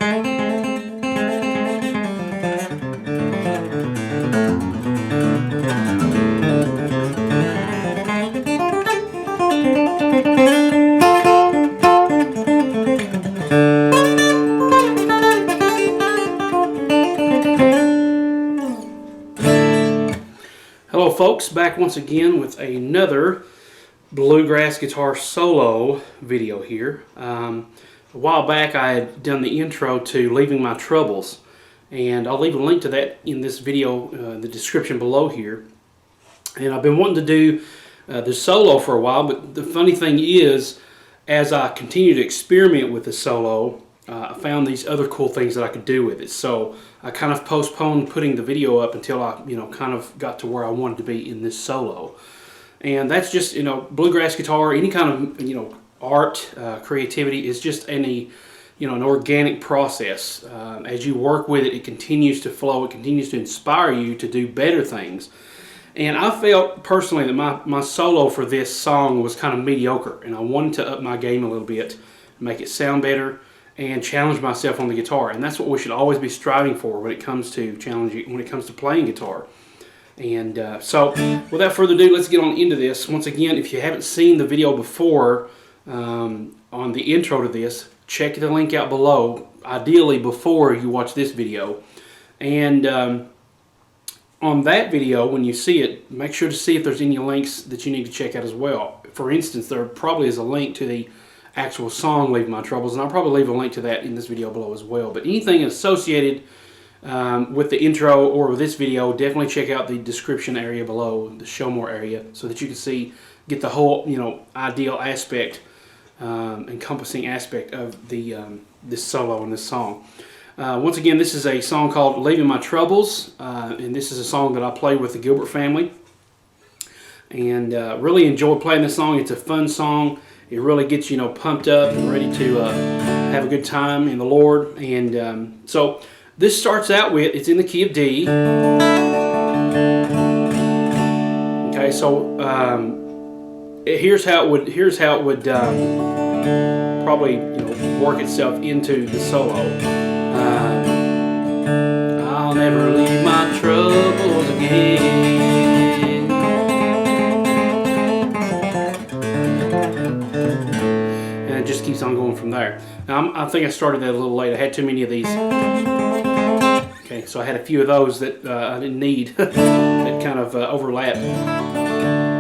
Hello folks, back once again with another bluegrass guitar solo video here. A while back I had done the intro to Leaving My Troubles, and I'll leave a link to that in this video, the description below here. And I've been wanting to do the solo for a while, but the funny thing is, as I continue to experiment with the solo, I found these other cool things that I could do with it. So I kind of postponed putting the video up until I, kind of got to where I wanted to be in this solo. And that's just, bluegrass guitar, any kind of, art, creativity is just any, an organic process. As you work with it, it continues to flow, it continues to inspire you to do better things. And I felt personally that my solo for this song was kind of mediocre, and I wanted to up my game a little bit, make it sound better, and challenge myself on the guitar. And that's what we should always be striving for when it comes to challenging, when it comes to playing guitar. And so without further ado, let's get on into this. Once again, if you haven't seen the video before on the intro to this, check the link out below, ideally before you watch this video. And on that video, when you see it, make sure to see if there's any links that you need to check out as well. For instance, there probably is a link to the actual song Leave My Troubles, and I'll probably leave a link to that in this video below as well. But anything associated with the intro or with this video, definitely check out the description area below, the show more area, so that you can get the whole ideal aspect, encompassing aspect of the this solo and this song. Once again, this is a song called Leaving My Troubles, and this is a song that I play with the Gilbert Family, and really enjoy playing this song. It's a fun song. It really gets you pumped up and ready to have a good time in the Lord. And so this starts out with, it's in the key of D. Okay, so here's how it would probably work itself into the solo. I'll never leave my troubles again. And it just keeps on going from there. Now, I think I started that a little late. I had too many of these. Okay, so I had a few of those that I didn't need that kind of overlapped.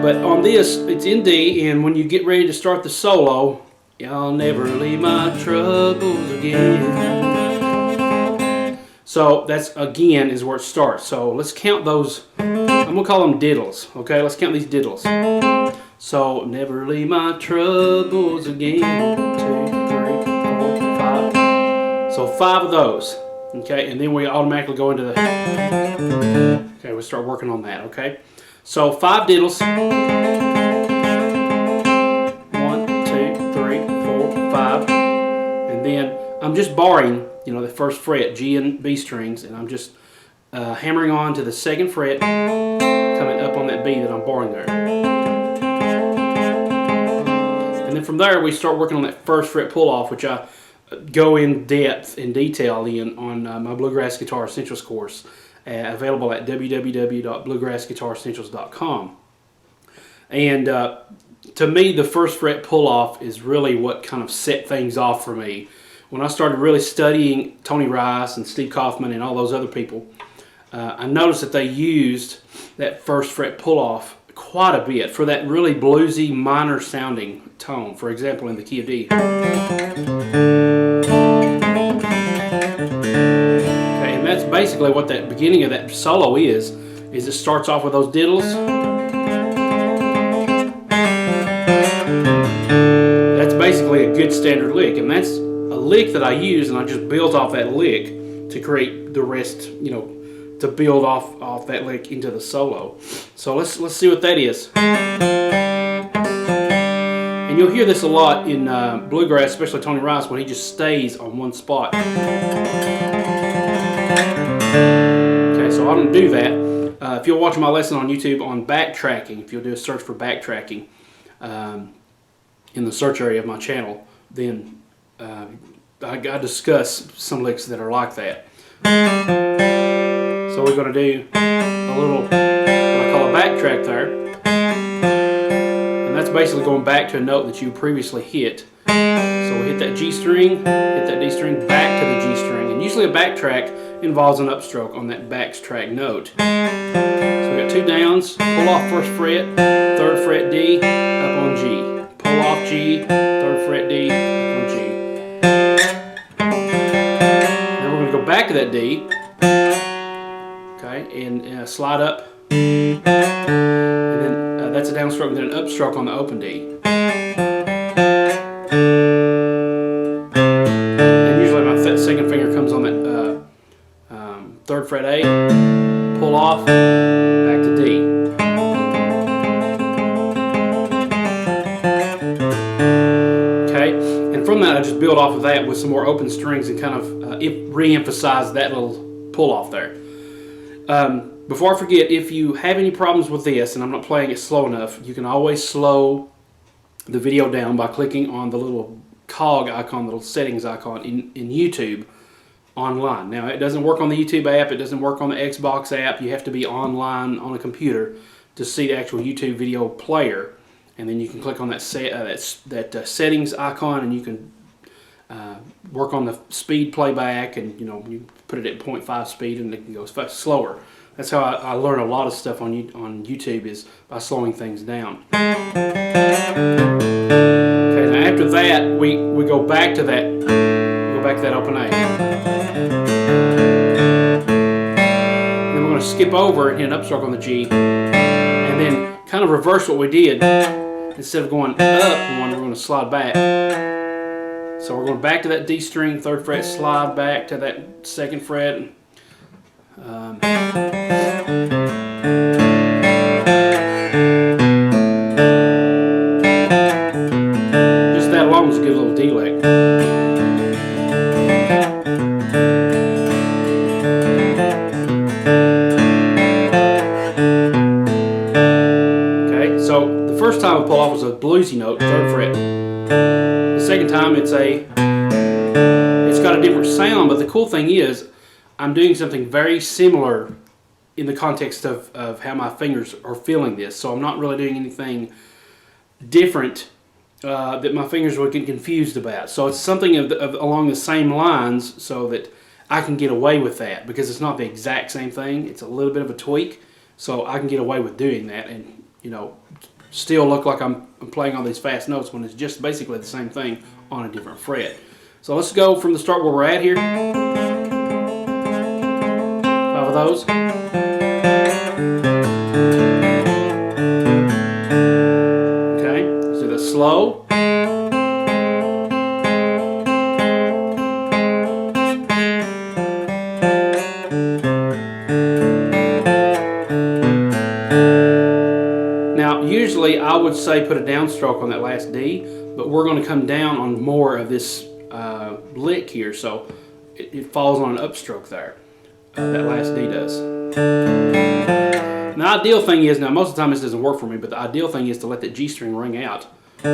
But on this, it's in D, and when you get ready to start the solo, I'll never leave my troubles again. So that's, again, is where it starts. So let's count those. I'm going to call them diddles. Okay, let's count these diddles. So, never leave my troubles again. 2, 3, 4, 5. So 5 of those. Okay, and then we automatically go into the... Okay, we'll start working on that, okay? So 5 diddles. 1, 2, 3, 4, 5. And then I'm just barring, the first fret, G and B strings, and I'm just hammering on to the 2nd fret, coming up on that B that I'm barring there. And then from there, we start working on that 1st fret pull-off, which I go in depth, in detail on my Bluegrass Guitar Essentials course, available at www.bluegrassguitaressentials.com. And to me, the 1st fret pull-off is really what kind of set things off for me. When I started really studying Tony Rice and Steve Kaufman and all those other people, I noticed that they used that 1st fret pull-off quite a bit for that really bluesy, minor sounding tone. For example, in the key of D. Okay, and that's basically what that beginning of that solo is it starts off with those diddles. That's basically a good standard lick, and that's a lick that I use, and I just build off that lick to create the rest, to build off that lick into the solo. So let's see what that is. And you'll hear this a lot in bluegrass, especially Tony Rice, when he just stays on one spot. Okay, so I don't do that. If you'll watch my lesson on YouTube on backtracking, if you'll do a search for backtracking in the search area of my channel, then I discuss some licks that are like that. So we're going to do a little, what I call a backtrack there. And that's basically going back to a note that you previously hit. So we hit that G string, hit that D string, back to the G string. And usually a backtrack involves an upstroke on that backtrack note. So we got 2 downs, pull off 1st fret, 3rd fret D, up on G. Pull off G, 3rd fret D, up on G. Then we're going to go back to that D, okay, and slide up. And then that's a downstroke and then an upstroke on the open D. And usually my 2nd finger comes on that 3rd fret A, pull off, back to D. Okay, and from that I just build off of that with some more open strings and kind of re-emphasize that little pull off there. Before I forget, if you have any problems with this and I'm not playing it slow enough, you can always slow the video down by clicking on the little cog icon, the little settings icon in YouTube online. Now it doesn't work on the YouTube app, it doesn't work on the Xbox app. You have to be online on a computer to see the actual YouTube video player, and then you can click on that settings icon and you can work on the speed playback, and you put it at 0.5 speed and it can go slower. That's how I learn a lot of stuff on YouTube, is by slowing things down. Okay, now after that we go back to that open A. And then we're going to skip over and hit an upstroke on the G, and then kind of reverse what we did. Instead of going up one, we're going to slide back. So we're going back to that D string, 3rd fret, slide back to that 2nd fret. Just that long is a good little D lick. Okay, so the first time I pull off was a bluesy note, 3rd fret. The second time it's got a different sound, but the cool thing is I'm doing something very similar in the context of how my fingers are feeling this. So I'm not really doing anything different that my fingers would get confused about. So it's something along the same lines so that I can get away with that, because it's not the exact same thing. It's a little bit of a tweak, so I can get away with doing that and still look like I'm playing all these fast notes when it's just basically the same thing on a different fret. So let's go from the start where we're at here. 5 of those. Okay, let's do the slow. Now, usually I would say put a downstroke on that last D, but we're going to come down on more of this lick here, so it falls on an upstroke there. That last D does. And the ideal thing is, now most of the time this doesn't work for me, but the ideal thing is to let that G string ring out so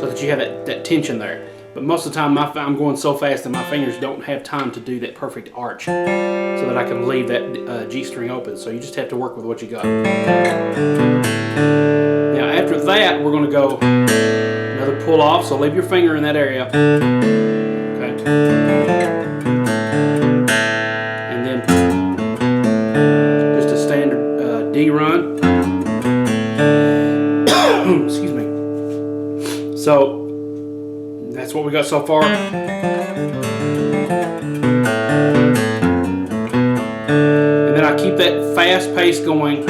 that you have that tension there. But most of the time I'm going so fast that my fingers don't have time to do that perfect arch so that I can leave that G string open. So you just have to work with what you got. Now after that we're going to go another pull off, so leave your finger in that area. Okay. And then just a standard D run. Excuse me. So that's what we got so far. And then I keep that fast pace going.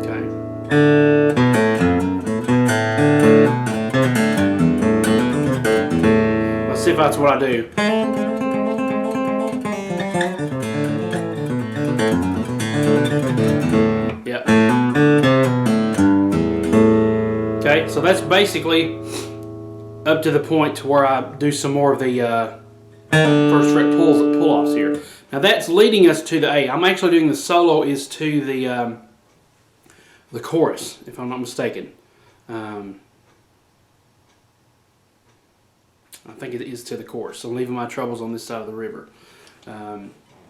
Okay. Let's see if that's what I do. Yep. Okay, so that's basically up to the point to where I do some more of the first fret pull-offs here. Now that's leading us to the A. I'm actually doing the solo is to the chorus, if I'm not mistaken. I think it is to the chorus. So leaving my troubles on this side of the river.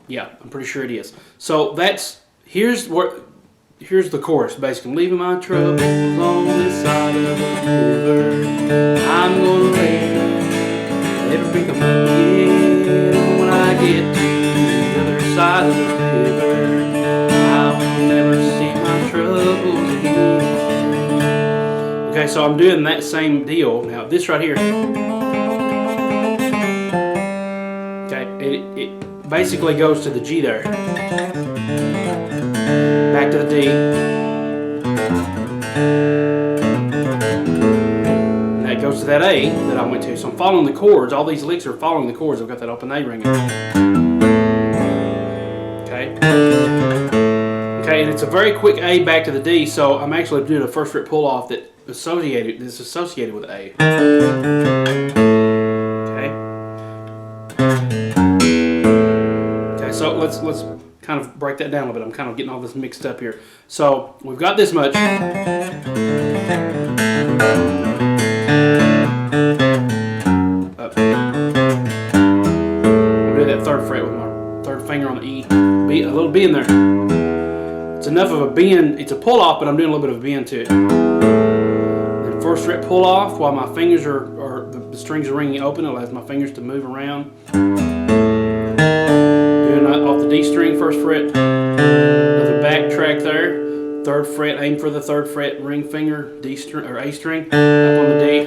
Yeah, I'm pretty sure it is. So here's the chorus basically. Leaving my troubles on this side of the river. I'm gonna let everything come again. When I get to the other side of the river, I will never see my troubles again. Okay, so I'm doing that same deal. Now this right here, okay, it basically goes to the G there, back to the D, and that goes to that A that I went to. So I'm following the chords. All these licks are following the chords. I've got that open A ringing. Okay. Okay, and it's a very quick A back to the D, so I'm actually doing a first fret pull off that's associated with A. Okay. Okay, so let's kind of break that down a little bit. I'm kind of getting all this mixed up here. So we've got this much. Up. I'll do that third fret with my third finger on the E. A little bend there. It's enough of a bend. It's a pull off, but I'm doing a little bit of a bend to it. Then first fret pull off while my fingers are the strings are ringing open. It allows my fingers to move around. Doing that off the D string, first fret. Another back track there. Third fret, aim for the third fret, ring finger, D string or A string, up on the D.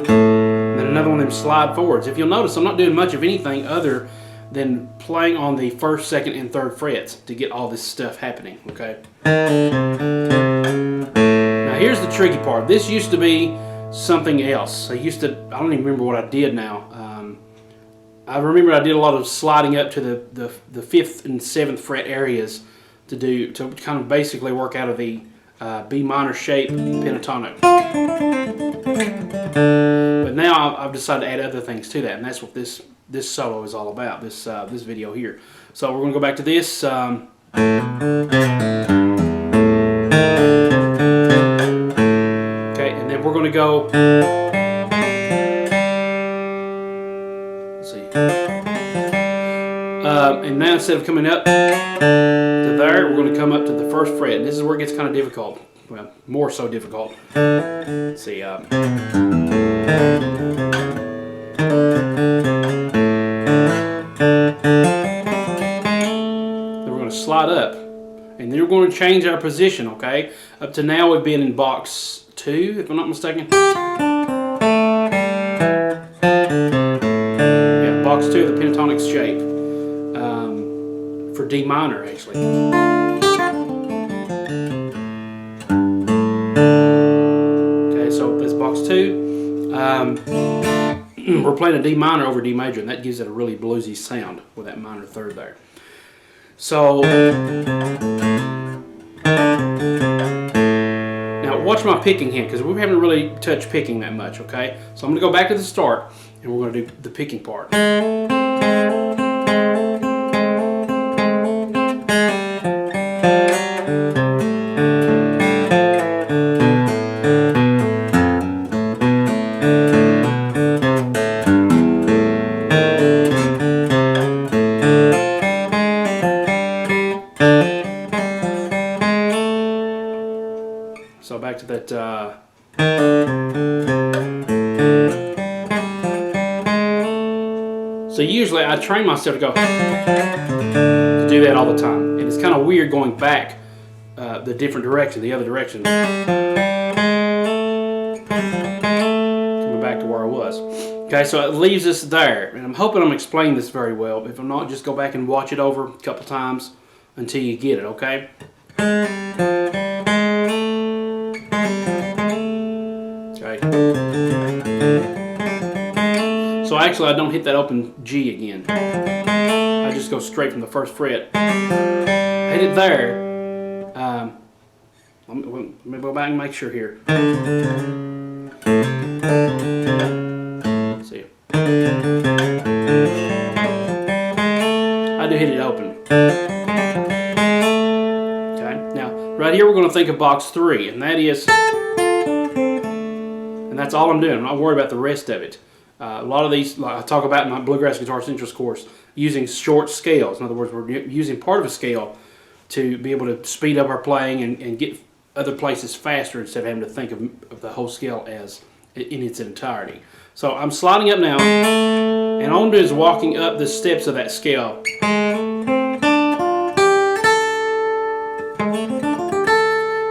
And then another one of them slide forwards. If you'll notice, I'm not doing much of anything other than playing on the first, second, and third frets to get all this stuff happening, okay? Now here's the tricky part. This used to be something else. I don't even remember what I did now. I remember I did a lot of sliding up to the 5th and 7th fret areas to kind of basically work out of the B minor shape pentatonic. But now I've decided to add other things to that, and that's what this solo is all about, this video here. So we're going to go back to this. Okay, and then we're going to go, let's see. And now instead of coming up to there, we're going to come up to the first fret. And this is where it gets kind of difficult. Well, more so difficult. Let's see. Then we're going to slide up. And then we're going to change our position, okay? Up to now we've been in box 2, if I'm not mistaken. Yeah, box 2 of the pentatonic shape. For D minor, actually. Okay, so that's box 2. We're playing a D minor over D major, and that gives it a really bluesy sound with that minor third there. So now watch my picking hand, because we haven't really touched picking that much, okay? So I'm going to go back to the start, and we're going to do the picking part. So back to that. So usually I train myself to go to do that all the time, and it's kind of weird going back the different direction, the other direction, coming back to where I was. Okay, so it leaves us there, and I'm hoping I'm explaining this very well. If I'm not, just go back and watch it over a couple times until you get it. Okay. So actually I don't hit that open G again. I just go straight from the first fret. Hit it there. Let me go back and make sure here. Let's see. I do hit it open. Okay, now right here we're going to think of box 3, and that that's all I'm doing. I'm not worried about the rest of it. A lot of these, like I talk about in my Bluegrass Guitar Essentials course, using short scales. In other words, we're using part of a scale to be able to speed up our playing and get other places faster instead of having to think of the whole scale as in its entirety. So I'm sliding up now, and all I'm doing is walking up the steps of that scale.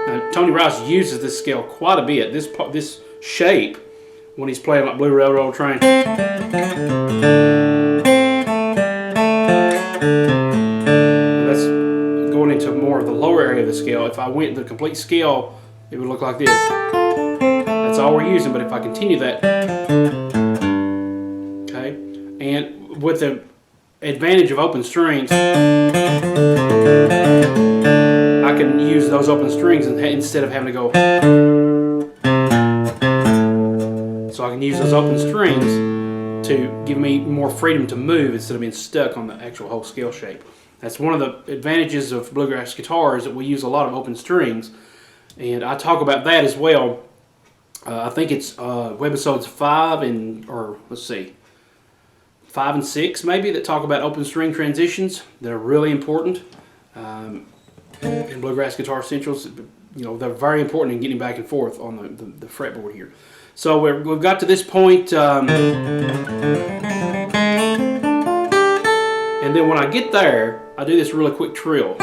Now, Tony Rice uses this scale quite a bit. This shape, when he's playing like Blue Railroad Train. That's going into more of the lower area of the scale. If I went the complete scale, it would look like this. That's all we're using, but if I continue that, okay, and with the advantage of open strings, I can use those open strings instead of having to go. So I can use those open strings to give me more freedom to move instead of being stuck on the actual whole scale shape. That's one of the advantages of bluegrass guitar, is that we use a lot of open strings, and I talk about that as well. I think it's webisodes 5 and 6 maybe, that talk about open string transitions that are really important in Bluegrass Guitar Essentials. You know, they're very important in getting back and forth on the fretboard here. So we've got to this point, and then when I get there, I do this really quick trill.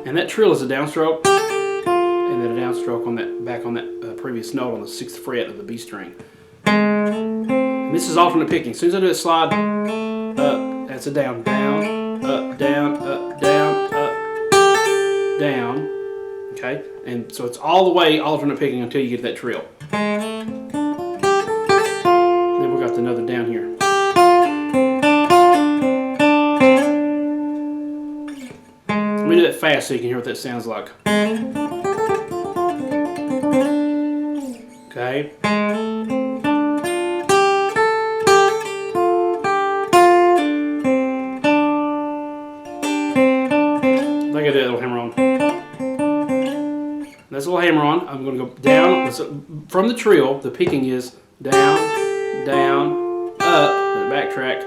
And that trill is a downstroke, and then a downstroke on that previous note on the 6th fret of the B string. And this is alternate picking. As soon as I do a slide up, that's a down, down, up, down, up, down, up, down. Okay, and so it's all the way alternate picking until you get that trill. Then we got another down here. Let me do that fast so you can hear what that sounds like. Okay. I think I did a little hammer on. That's a little hammer on. I'm going to go down. From the trill, the picking is down, down, up, then backtrack.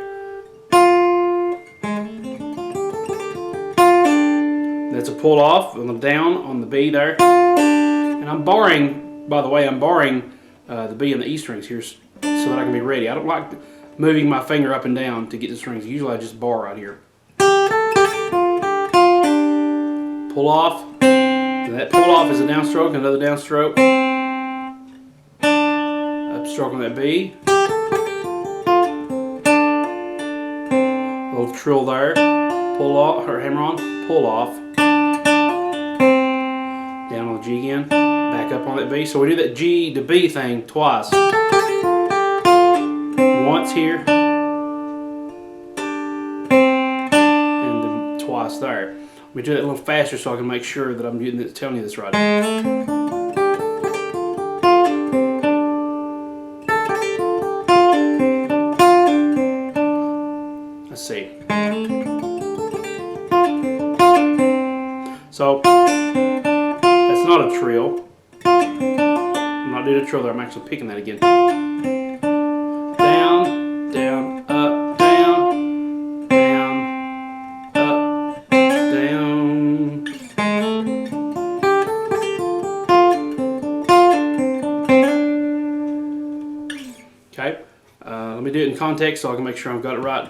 That's a pull off on the down on the B there. And I'm barring, by the way, the B and the E strings here so that I can be ready. I don't like moving my finger up and down to get the strings. Usually I just bar right here. Pull off. And that pull off is a downstroke, another downstroke. Upstroke on that B. A little trill there. Pull off, or hammer on, pull off. Down on the G again. Back up on that B. So we do that G to B thing twice. Once here. And then twice there. Let me do that a little faster so I can make sure that I'm telling you this right. Let's see. So that's not a trill. I'm not doing a trill there. I'm actually picking that again. Down, down, up, down, down, up, down. Okay. Let me do it in context so I can make sure I've got it right.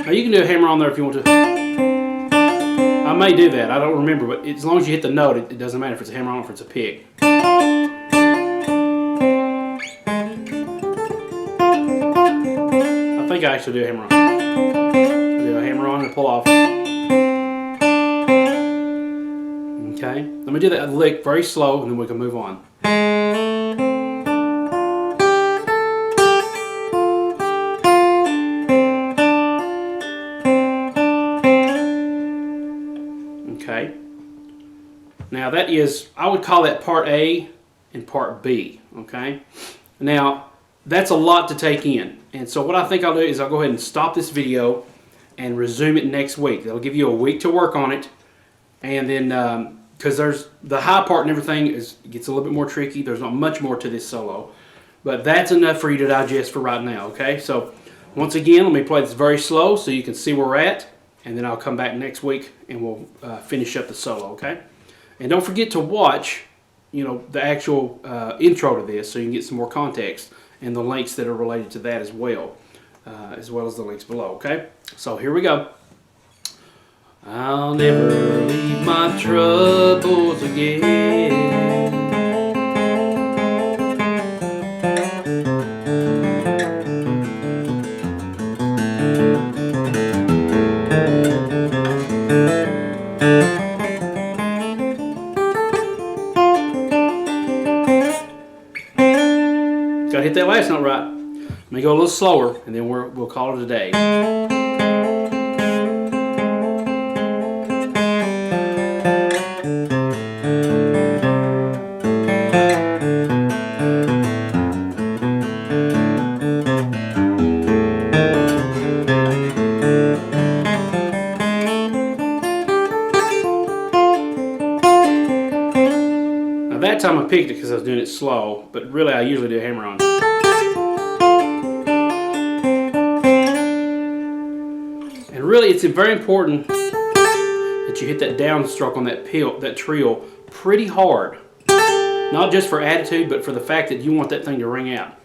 Now you can do a hammer on there if you want to. I may do that, I don't remember, but as long as you hit the note, it doesn't matter if it's a hammer on or if it's a pick. I think I actually do a hammer on. I do a hammer on and a pull off. Okay, let me do that lick very slow and then we can move on. Okay, now that is, I would call that part A and part B, okay? Now, that's a lot to take in. And so what I think I'll do is I'll go ahead and stop this video and resume it next week. That'll give you a week to work on it. And then, because there's the high part and everything gets a little bit more tricky. There's not much more to this solo. But that's enough for you to digest for right now, okay? So once again, let me play this very slow so you can see where we're at. And then I'll come back next week and we'll finish up the solo, okay? And don't forget to watch, the actual intro to this so you can get some more context and the links that are related to that as well as the links below, okay? So here we go. I'll never leave my troubles again. Gotta hit that last note right. Let me go a little slower, and then we'll call it a day. Now that time I picked it because I was doing it slow, but really I usually do hammer on. And really it's very important that you hit that downstroke on that trill pretty hard. Not just for attitude, but for the fact that you want that thing to ring out.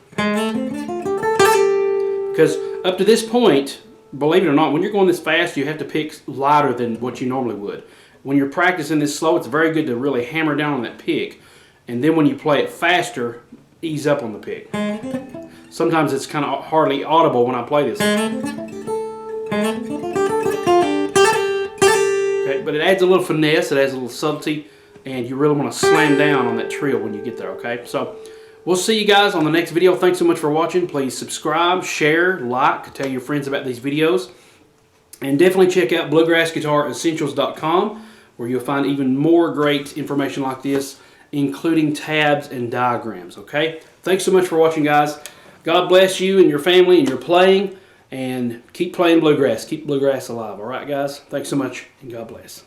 Because up to this point, believe it or not, when you're going this fast, you have to pick lighter than what you normally would. When you're practicing this slow, it's very good to really hammer down on that pick. And then when you play it faster, ease up on the pick. Sometimes it's kind of hardly audible when I play this. Okay, but it adds a little finesse, it adds a little subtlety, and you really want to slam down on that trill when you get there, okay? So we'll see you guys on the next video. Thanks so much for watching. Please subscribe, share, like, tell your friends about these videos. And definitely check out BluegrassGuitarEssentials.com, where you'll find even more great information like this, including tabs and diagrams, okay? Thanks so much for watching, guys. God bless you and your family and your playing, and keep playing bluegrass. Keep bluegrass alive, all right, guys? Thanks so much, and God bless.